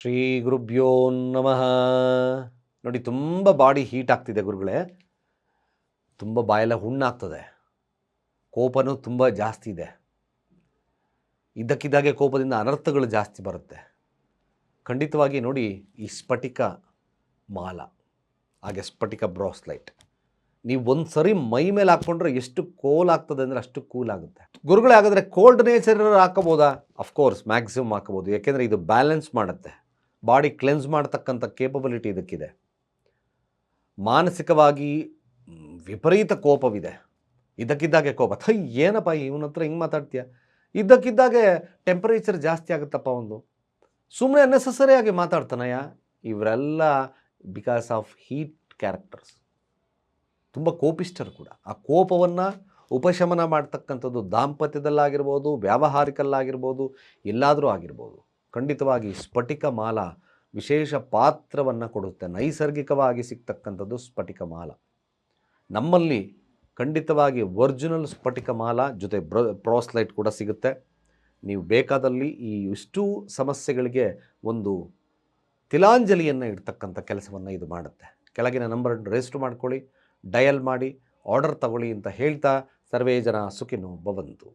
ಶ್ರೀ ಗುರುಭ್ಯೋ ನಮಃ. ನೋಡಿ, ತುಂಬ ಬಾಡಿ ಹೀಟ್ ಆಗ್ತಿದೆ ಗುರುಗಳೇ, ತುಂಬ ಬಾಯೆಲ್ಲ ಹುಣ್ಣಾಗ್ತದೆ, ಕೋಪನೂ ತುಂಬ ಜಾಸ್ತಿ ಇದೆ. ಇದ್ದಕ್ಕಿದ್ದಾಗೆ ಕೋಪದಿಂದ ಅನರ್ಥಗಳು ಜಾಸ್ತಿ ಬರುತ್ತೆ. ಖಂಡಿತವಾಗಿ ನೋಡಿ, ಈ ಸ್ಫಟಿಕ ಮಾಲ ಹಾಗೆ ಸ್ಫಟಿಕ ಬ್ರಾಸ್ಲೈಟ್ ನೀವು ಒಂದು ಸರಿ ಮೈ ಮೇಲೆ ಹಾಕ್ಕೊಂಡ್ರೆ ಎಷ್ಟು ಕೂಲ್ ಆಗ್ತದೆ ಅಂದರೆ ಅಷ್ಟು ಕೂಲ್ ಆಗುತ್ತೆ. ಗುರುಗಳೇ, ಹಾಗಾದರೆ ಕೋಲ್ಡ್ ನೇಚರ್ ಹಾಕೋಬೋದಾ? ಅಫ್ಕೋರ್ಸ್ ಮ್ಯಾಕ್ಸಿಮಮ್ ಹಾಕೋಬೋದು, ಯಾಕೆಂದರೆ ಇದು ಬ್ಯಾಲೆನ್ಸ್ ಮಾಡುತ್ತೆ, ಬಾಡಿ ಕ್ಲೆನ್ಸ್ ಮಾಡ್ತಕ್ಕಂಥ ಕೇಪಬಿಲಿಟಿ ಇದಕ್ಕಿದೆ. ಮಾನಸಿಕವಾಗಿ ವಿಪರೀತ ಕೋಪವಿದೆ, ಇದ್ದಕ್ಕಿದ್ದಾಗೆ ಕೋಪ, ಏನಪ್ಪ ಇವನ ಹತ್ರ ಹಿಂಗೆ ಮಾತಾಡ್ತೀಯ, ಇದ್ದಕ್ಕಿದ್ದಾಗೆ ಟೆಂಪರೇಚರ್ ಜಾಸ್ತಿ ಆಗುತ್ತಪ್ಪ, ಒಂದು ಸುಮ್ಮನೆ ಅನ್ನೆಸಸರಿಯಾಗಿ ಮಾತಾಡ್ತಾನಯ್ಯ. ಇವರೆಲ್ಲ ಬಿಕಾಸ್ ಆಫ್ ಹೀಟ್ ಕ್ಯಾರೆಕ್ಟರ್ಸ್, ತುಂಬ ಕೋಪಿಷ್ಟರು ಕೂಡ. ಆ ಕೋಪವನ್ನು ಉಪಶಮನ ಮಾಡ್ತಕ್ಕಂಥದ್ದು ದಾಂಪತ್ಯದಲ್ಲಾಗಿರ್ಬೋದು, ವ್ಯಾವಹಾರಿಕಲ್ಲಾಗಿರ್ಬೋದು, ಎಲ್ಲಾದರೂ ಆಗಿರ್ಬೋದು. ಖಂಡಿತವಾಗಿ ಸ್ಫಟಿಕ ಮಾಲ ವಿಶೇಷ ಪಾತ್ರವನ್ನು ಕೊಡುತ್ತೆ. ನೈಸರ್ಗಿಕವಾಗಿ ಸಿಗ್ತಕ್ಕಂಥದ್ದು ಸ್ಫಟಿಕ ಮಾಲ. ನಮ್ಮಲ್ಲಿ ಖಂಡಿತವಾಗಿ ಒರಿಜಿನಲ್ ಸ್ಫಟಿಕ ಮಾಲ ಜೊತೆ ಬ್ರಾಸ್ಲೈಟ್ ಕೂಡ ಸಿಗುತ್ತೆ. ನೀವು ಬೇಕಾದಲ್ಲಿ ಈ ಇಷ್ಟೂ ಸಮಸ್ಯೆಗಳಿಗೆ ಒಂದು ತಿಲಾಂಜಲಿಯನ್ನು ಇಡ್ತಕ್ಕಂಥ ಕೆಲಸವನ್ನು ಇದು ಮಾಡುತ್ತೆ. ಕೆಳಗಿನ ನಂಬರನ್ನು ರಿಜಿಸ್ಟರ್ ಮಾಡ್ಕೊಳ್ಳಿ, ಡಯಲ್ ಮಾಡಿ, ಆರ್ಡರ್ ತಗೊಳ್ಳಿ ಅಂತ ಹೇಳ್ತಾ, ಸರ್ವೇ ಜನ ಸುಖಿನೋ ಭವಂತು.